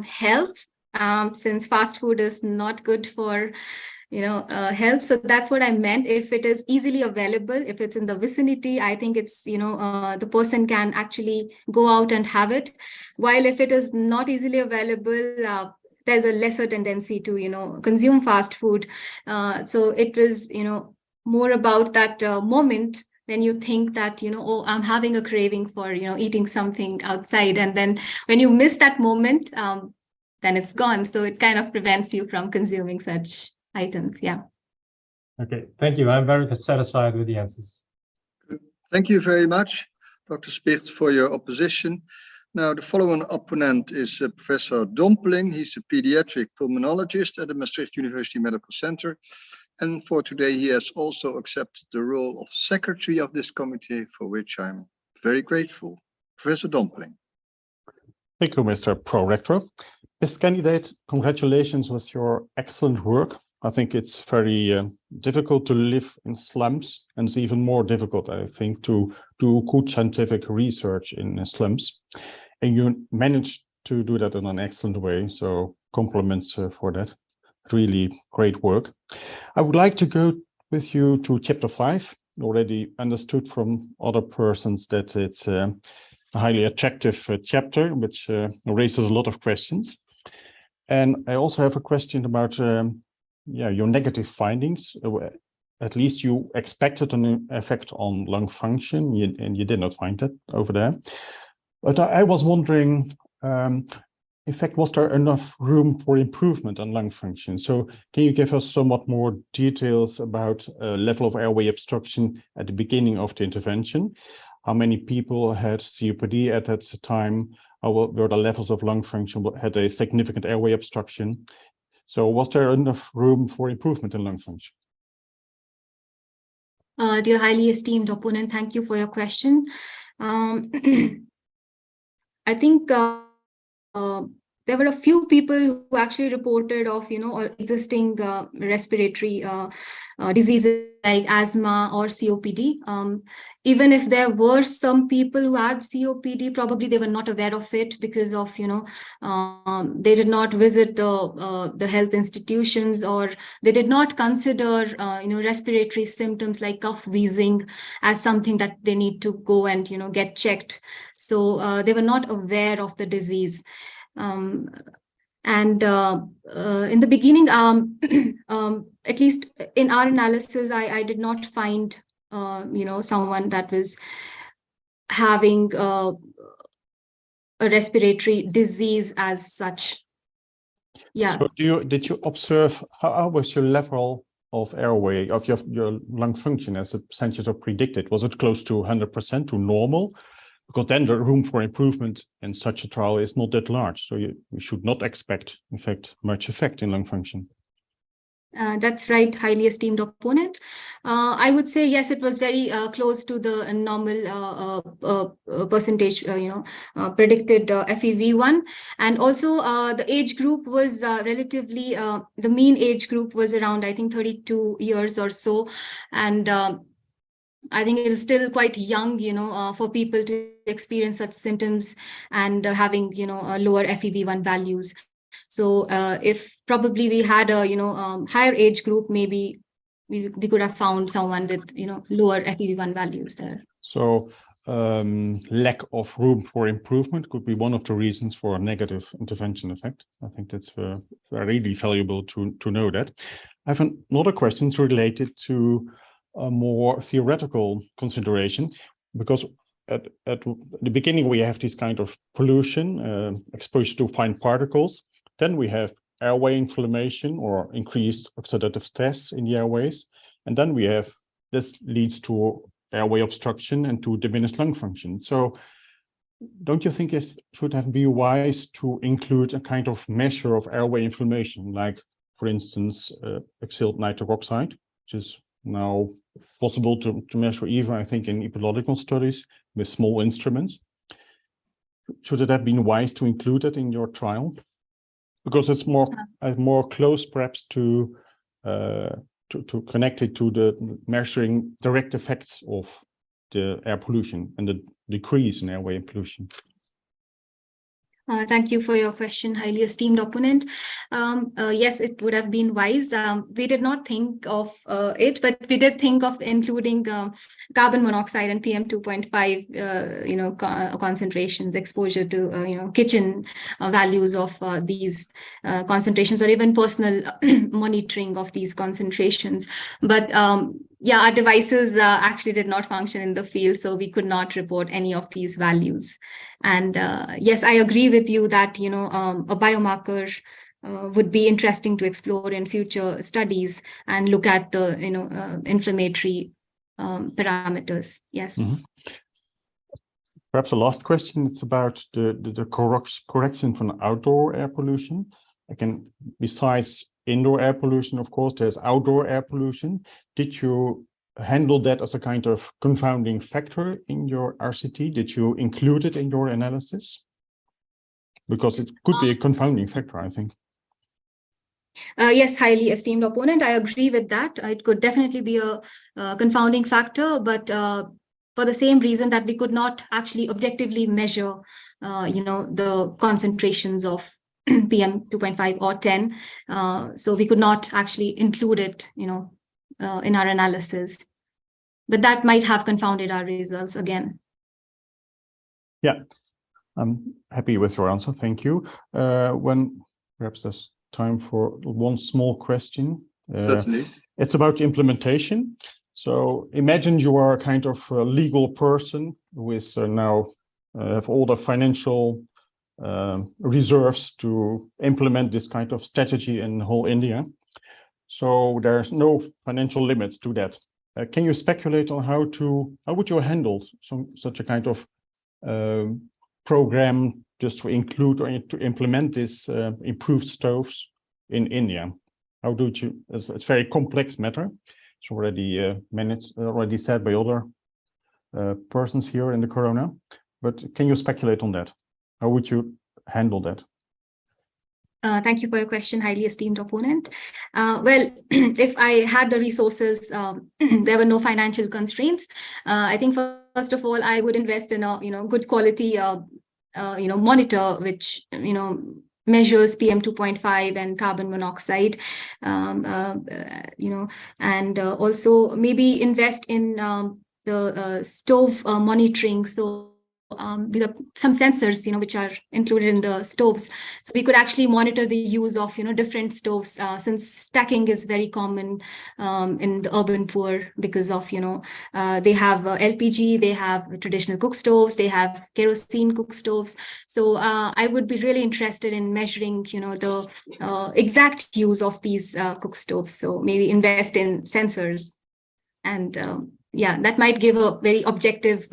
health, since fast food is not good for health. So that's what I meant. If it is easily available, if it's in the vicinity, I think it's, the person can actually go out and have it. While if it is not easily available, there's a lesser tendency to, consume fast food. So it was, more about that moment when you think that, oh, I'm having a craving for, eating something outside. And then when you miss that moment, then it's gone. So it kind of prevents you from consuming such items. Yeah. Okay, thank you. I'm very satisfied with the answers. Thank you very much, Dr. Spicht, for your opposition. Now, the following opponent is Professor Dompling. He's a pediatric pulmonologist at the Maastricht University Medical Center. And for today, he has also accepted the role of secretary of this committee, for which I'm very grateful. Professor Dompling. Thank you, Mr. Pro-Rector. Ms. Candidate, congratulations with your excellent work. I think it's very difficult to live in slums, and it's even more difficult, I think, to do good scientific research in slums. And you managed to do that in an excellent way, so compliments for that. Really great work. I would like to go with you to chapter 5. Already understood from other persons that it's a highly attractive chapter, which raises a lot of questions. And I also have a question about your negative findings. At least you expected an effect on lung function, and you did not find that over there. But I was wondering, in fact, was there enough room for improvement on lung function? So can you give us somewhat more details about level of airway obstruction at the beginning of the intervention? How many people had COPD at that time? How were the levels of lung function, had a significant airway obstruction? So was there enough room for improvement in lung function? Dear highly esteemed opponent, thank you for your question. I think there were a few people who actually reported of, existing respiratory diseases like asthma or COPD. Even if there were some people who had COPD, probably they were not aware of it because of, they did not visit the health institutions, or they did not consider, respiratory symptoms like cough, wheezing as something that they need to go and, get checked. So they were not aware of the disease. In the beginning, at least in our analysis, I did not find, someone that was having a respiratory disease as such. Yeah. So did you observe how was your level of airway, of your lung function as a percentage of predicted? Was it close to 100% to normal? Because then the room for improvement in such a trial is not that large. So you should not expect, in fact, much effect in lung function. That's right, highly esteemed opponent. I would say, yes, it was very close to the normal percentage, predicted FEV1. And also the age group was relatively, the mean age group was around, I think, 32 years or so. And I think it is still quite young, for people to experience such symptoms and having, lower FEV1 values. So if probably we had a, higher age group, maybe we could have found someone with, lower FEV1 values there. So lack of room for improvement could be one of the reasons for a negative intervention effect. I think that's really valuable to know that. I have another question related to a more theoretical consideration, because at the beginning we have this kind of pollution, exposure to fine particles. Then we have airway inflammation or increased oxidative stress in the airways. And then we have, this leads to airway obstruction and to diminished lung function. So don't you think it should have been wise to include a kind of measure of airway inflammation, like, for instance, exhaled nitric oxide, which is now possible to measure even, I think, in epidemiological studies with small instruments. Should it have been wise to include it in your trial? Because it's more close, perhaps, to connect it to the measuring direct effects of the air pollution and the decrease in airway pollution. Thank you for your question, highly esteemed opponent. Yes, it would have been wise. We did not think of it, but we did think of including carbon monoxide and PM 2.5, concentrations, exposure to, kitchen values of these concentrations, or even personal monitoring of these concentrations. But yeah, our devices actually did not function in the field, so we could not report any of these values. And yes, I agree with you that, a biomarker would be interesting to explore in future studies and look at the, inflammatory parameters. Yes. Mm-hmm. Perhaps a last question. It's about the correction from outdoor air pollution. Besides indoor air pollution, of course, there's outdoor air pollution. Did you handle that as a kind of confounding factor in your RCT? Did you include it in your analysis? Because it could be a confounding factor, I think. Yes, highly esteemed opponent, I agree with that. It could definitely be a confounding factor, but for the same reason that we could not actually objectively measure, the concentrations of PM 2.5 or 10. So we could not actually include it, in our analysis. But that might have confounded our results again. Yeah, I'm happy with your answer. Thank you. When perhaps there's time for one small question. Certainly. It's about implementation. So imagine you are a kind of a legal person who is now have all the financial reserves to implement this kind of strategy in whole India. So there's no financial limits to that. Can you speculate on how would you handle such a kind of program just to include or to implement this improved stoves in India? How do you? It's a very complex matter. It's already already said by other persons here in the Corona. But can you speculate on that? How would you handle that? Thank you for your question, highly esteemed opponent. Well, if I had the resources, there were no financial constraints. I think first of all, I would invest in a good quality monitor which measures PM 2.5 and carbon monoxide. And also maybe invest in the stove monitoring. So these are some sensors, which are included in the stoves. So we could actually monitor the use of, different stoves, since stacking is very common in the urban poor because of, they have LPG, they have traditional cook stoves, they have kerosene cook stoves. So I would be really interested in measuring, the exact use of these cook stoves. So maybe invest in sensors, and yeah, that might give a very objective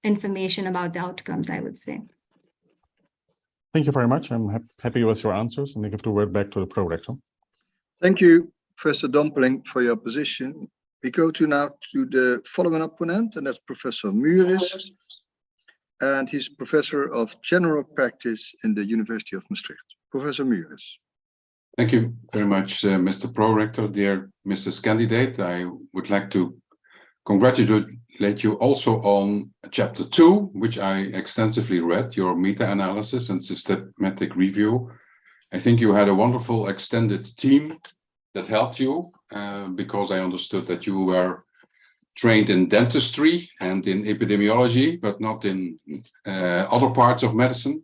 information about the outcomes, I would say. Thank you very much. I'm happy with your answers, and I give the word back to the pro-rector. Thank you, Professor Dompeling, for your position. We go now to the following opponent, and that's Professor Muris. And he's Professor of General Practice in the University of Maastricht. Professor Muris. Thank you very much, Mr. Pro-Rector. Dear Mrs. Candidate, I would like to congratulate you also on chapter 2, which I extensively read, your meta-analysis and systematic review. I think you had a wonderful extended team that helped you because I understood that you were trained in dentistry and in epidemiology, but not in other parts of medicine.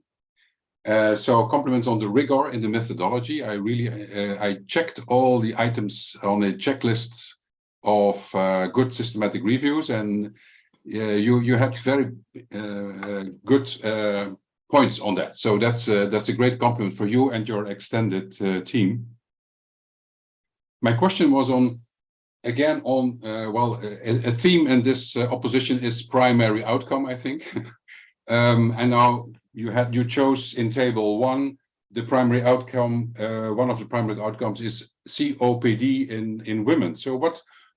So compliments on the rigor in the methodology. I checked all the items on the checklists of good systematic reviews, and you had very good points on that. So that's a great compliment for you and your extended team. My question was on a theme in this opposition is primary outcome, I think. And now you chose in table 1 the primary outcome. One of the primary outcomes is COPD in women. So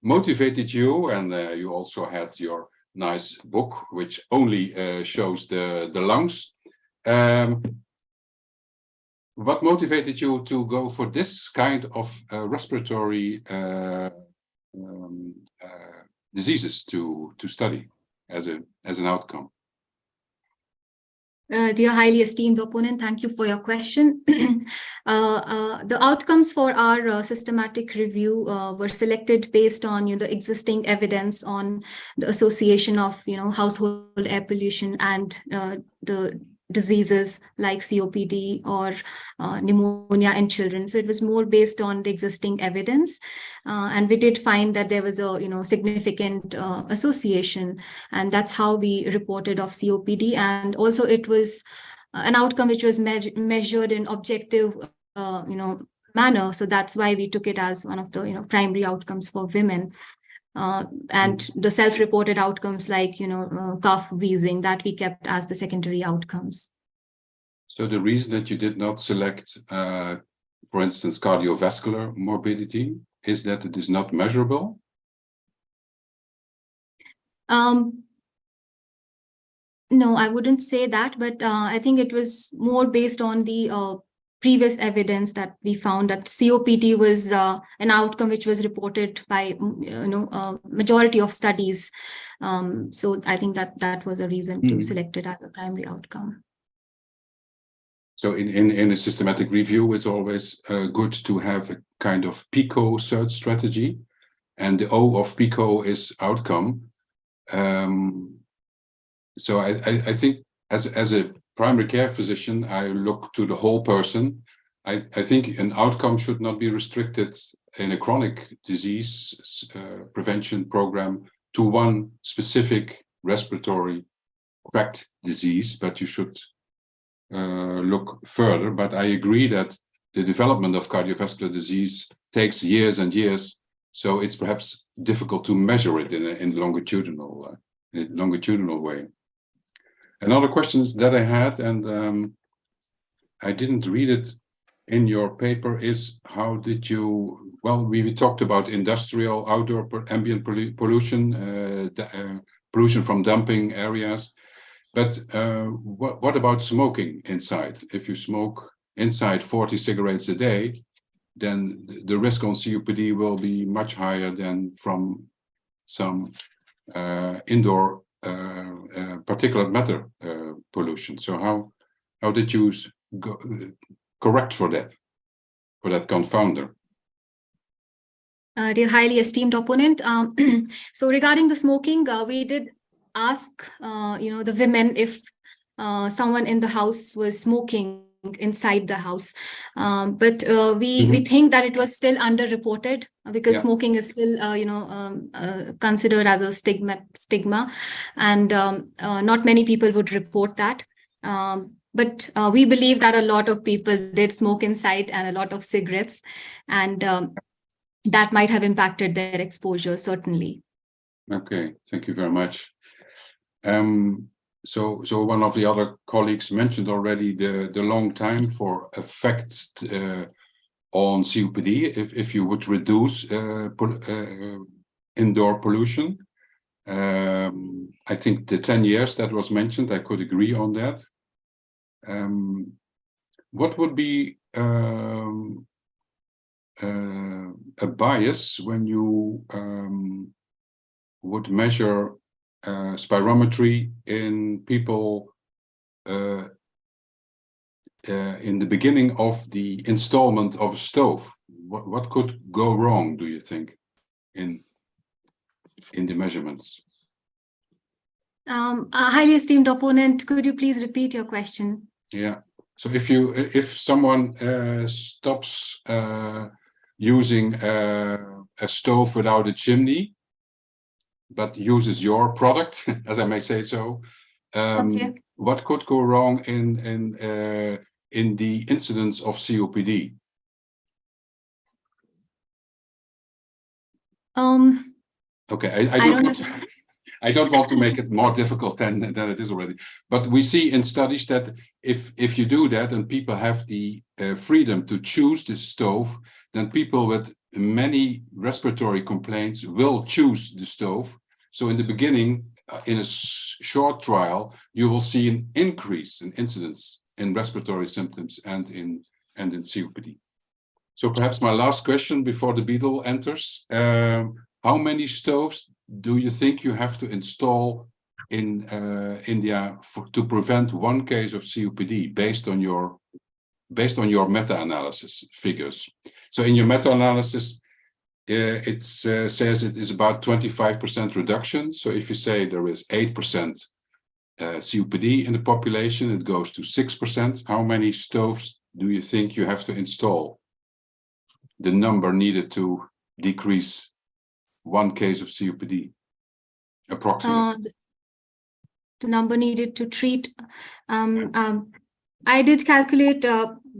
motivated you, and you also had your nice book, which only shows the lungs. What motivated you to go for this kind of respiratory diseases to study as an outcome? Dear highly esteemed opponent, thank you for your question. The outcomes for our systematic review were selected based on the existing evidence on the association of household air pollution and the diseases like COPD or pneumonia in children. So it was more based on the existing evidence, and we did find that there was a significant association, and that's how we reported of COPD. And also it was an outcome which was measured in objective manner. So that's why we took it as one of the primary outcomes for women. And the self-reported outcomes like cough, wheezing, that we kept as the secondary outcomes. So the reason that you did not select, for instance, cardiovascular morbidity, is that it is not measurable? No, I wouldn't say that, but I think it was more based on the previous evidence that we found that COPD was an outcome which was reported by majority of studies. So I think that was a reason to select it as a primary outcome. So in a systematic review, it's always good to have a kind of PICO search strategy, and the O of PICO is outcome. So I think as a primary care physician, I look to the whole person. I think an outcome should not be restricted in a chronic disease prevention program to one specific respiratory tract disease, but you should look further. But I agree that the development of cardiovascular disease takes years and years, so it's perhaps difficult to measure it in a longitudinal way. Another question that I had, and I didn't read it in your paper, is how did you, well, we talked about industrial outdoor ambient pollution, pollution from dumping areas, but what about smoking inside? If you smoke inside 40 cigarettes a day, then the risk on COPD will be much higher than from some indoor particulate matter pollution. So how did you correct for that confounder? Dear highly esteemed opponent, so regarding the smoking, we did ask the women if someone in the house was smoking inside the house, but we think that it was still underreported because smoking is still considered as a stigma, and not many people would report that, but we believe that a lot of people did smoke inside and a lot of cigarettes, and that might have impacted their exposure, certainly. Okay, thank you very much. So one of the other colleagues mentioned already the long time for effects on COPD if you would reduce indoor pollution. I think the 10 years that was mentioned, I could agree on that. What would be a bias when you would measure spirometry in people in the beginning of the installment of a stove? What could go wrong, do you think, in the measurements? Highly esteemed opponent, could you please repeat your question? Yeah. So if someone stops using a stove without a chimney, but uses your product, as I may say so, what could go wrong in the incidence of COPD? Okay, I don't want to make it more difficult than it is already. But we see in studies that if you do that and people have the freedom to choose the stove, then people with many respiratory complaints will choose the stove. So in the beginning, in a short trial, you will see an increase in incidence in respiratory symptoms and in COPD. So perhaps my last question before the beetle enters, how many stoves do you think you have to install in India to prevent one case of COPD based on your meta-analysis figures? So in your meta-analysis, it says it is about 25% reduction. So if you say there is 8% COPD in the population, it goes to 6%. How many stoves do you think you have to install? The number needed to decrease one case of COPD, approximately. The number needed to treat. I did calculate,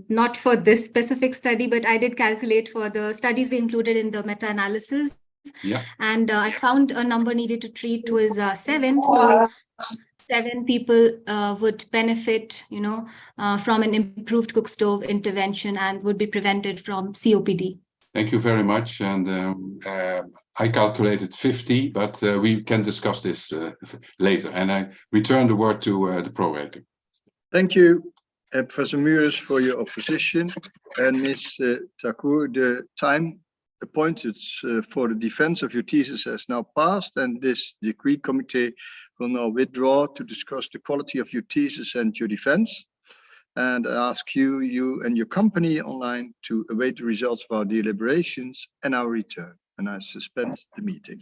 not for this specific study, but I did calculate for the studies we included in the meta-analysis. Yeah. And I found a number needed to treat was 7. So 7 people would benefit, from an improved cook stove intervention and would be prevented from COPD. Thank you very much. And I calculated 50, but we can discuss this later. And I return the word to the pro-editor. Thank you, Professor Mures, for your opposition. And Ms. Thakur, the time appointed for the defense of your thesis has now passed, and this decree committee will now withdraw to discuss the quality of your thesis and your defense. And I ask you and your company online to await the results of our deliberations and our return. And I suspend the meeting.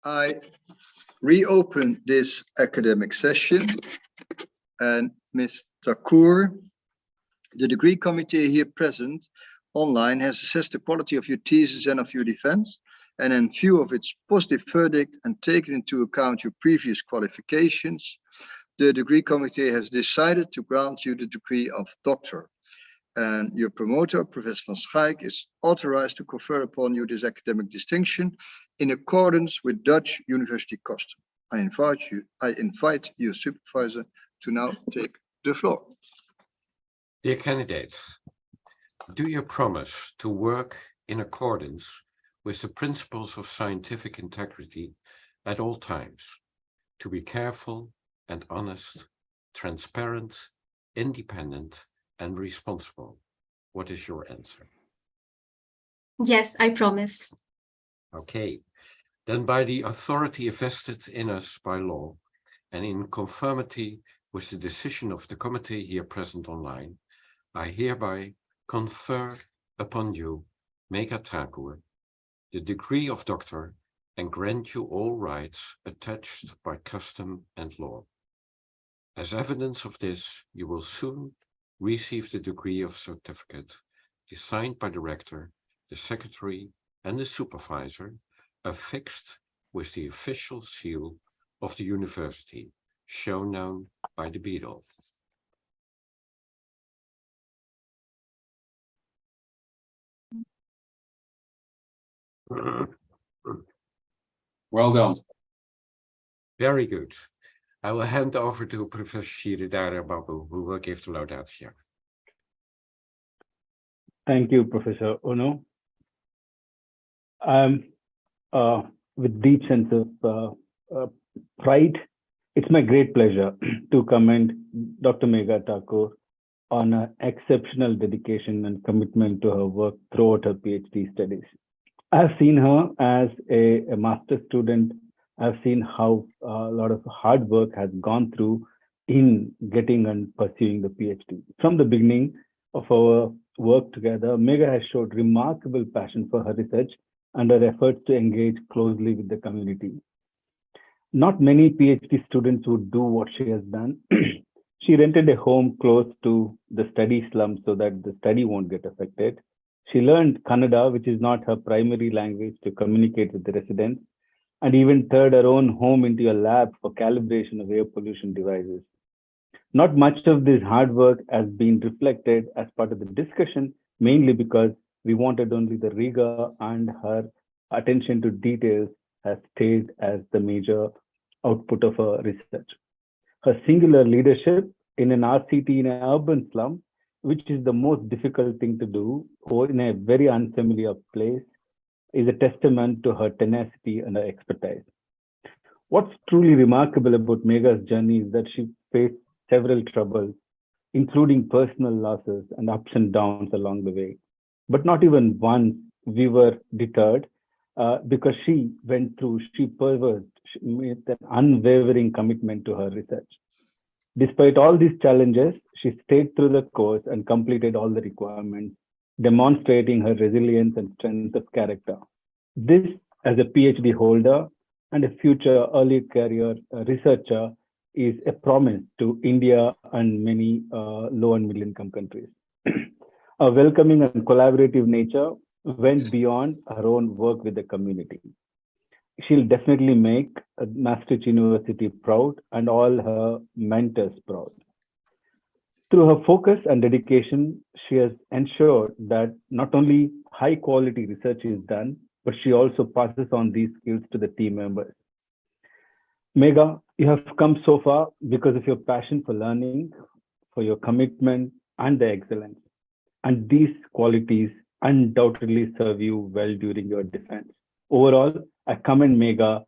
I reopen this academic session, and Ms. Thakur, the degree committee here present online has assessed the quality of your thesis and of your defense, and in view of its positive verdict and taken into account your previous qualifications, the degree committee has decided to grant you the degree of doctor. And your promoter, Professor van Schaik, is authorized to confer upon you this academic distinction in accordance with Dutch university custom. I invite your supervisor to now take the floor. Dear candidate, do you promise to work in accordance with the principles of scientific integrity at all times, to be careful and honest, transparent, independent, and responsible? What is your answer? Yes, I promise. Okay, then by the authority vested in us by law and in conformity with the decision of the committee here present online, I hereby confer upon you, Megha Thakur, the degree of doctor and grant you all rights attached by custom and law. As evidence of this, you will soon receive the degree of certificate signed by the rector, the secretary, and the supervisor, affixed with the official seal of the university, shown now by the beadle. Well done. Very good. I will hand over to Professor Shiridara Babu, who will give the laudatio. Thank you, Professor Ono. With deep sense of pride, it's my great pleasure to commend Dr. Megha Thakur on her exceptional dedication and commitment to her work throughout her PhD studies. I've seen her as a master's student. I've seen how a lot of hard work has gone through in getting and pursuing the PhD. From the beginning of our work together, Megha has showed remarkable passion for her research and her efforts to engage closely with the community. Not many PhD students would do what she has done. She rented a home close to the study slums so that the study won't get affected. She learned Kannada, which is not her primary language, to communicate with the residents, and even turned her own home into a lab for calibration of air pollution devices. Not much of this hard work has been reflected as part of the discussion, mainly because we wanted only the rigor, and her attention to details has stayed as the major output of her research. Her singular leadership in an RCT in an urban slum, which is the most difficult thing to do, or in a very unfamiliar place, is a testament to her tenacity and her expertise. What's truly remarkable about Megha's journey is that she faced several troubles, including personal losses and ups and downs along the way. But not even once we were deterred because she persevered with an unwavering commitment to her research. Despite all these challenges, she stayed through the course and completed all the requirements, demonstrating her resilience and strength of character. This, as a PhD holder and a future early career researcher, is a promise to India and many low and middle income countries. A welcoming and collaborative nature went beyond her own work with the community. She'll definitely make Maastricht University proud and all her mentors proud. Through her focus and dedication, she has ensured that not only high quality research is done, but she also passes on these skills to the team members. Megha, you have come so far because of your passion for learning, for your commitment and the excellence. And these qualities undoubtedly serve you well during your defense. Overall, I commend Megha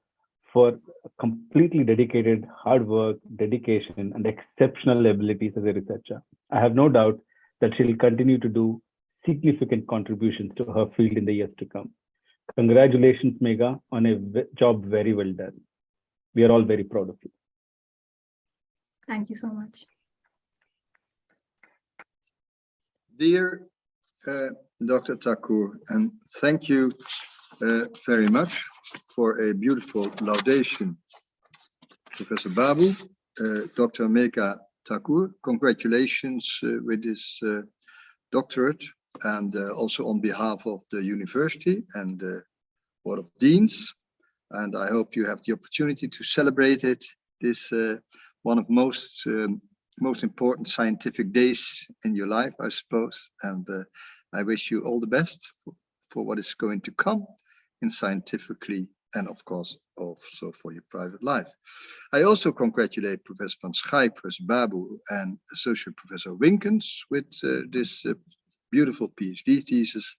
for completely dedicated hard work, dedication, and exceptional abilities as a researcher. I have no doubt that she will continue to do significant contributions to her field in the years to come. Congratulations, Megha, on a job very well done. We are all very proud of you. Thank you so much. Dear Dr. Thakur, and thank you very much for a beautiful laudation, Professor Babu. Dr. Megha Thakur, congratulations with this doctorate, and also on behalf of the university and the Board of Deans. And I hope you have the opportunity to celebrate it. This one of most important scientific days in your life, I suppose. And I wish you all the best for what is going to come in scientifically, and of course also for your private life. I also congratulate Professor van Schaik, Professor Babu, and Associate Professor Winkens with this beautiful PhD thesis,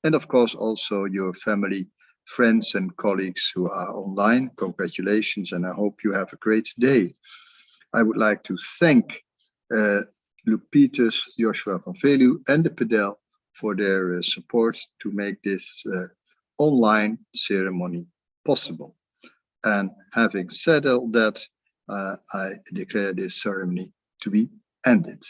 and of course also your family, friends and colleagues who are online. Congratulations, and I hope you have a great day. I would like to thank Luc Peters, Joshua van Velu, and the Pedel for their support to make this online ceremony possible. And having said all that, I declare this ceremony to be ended.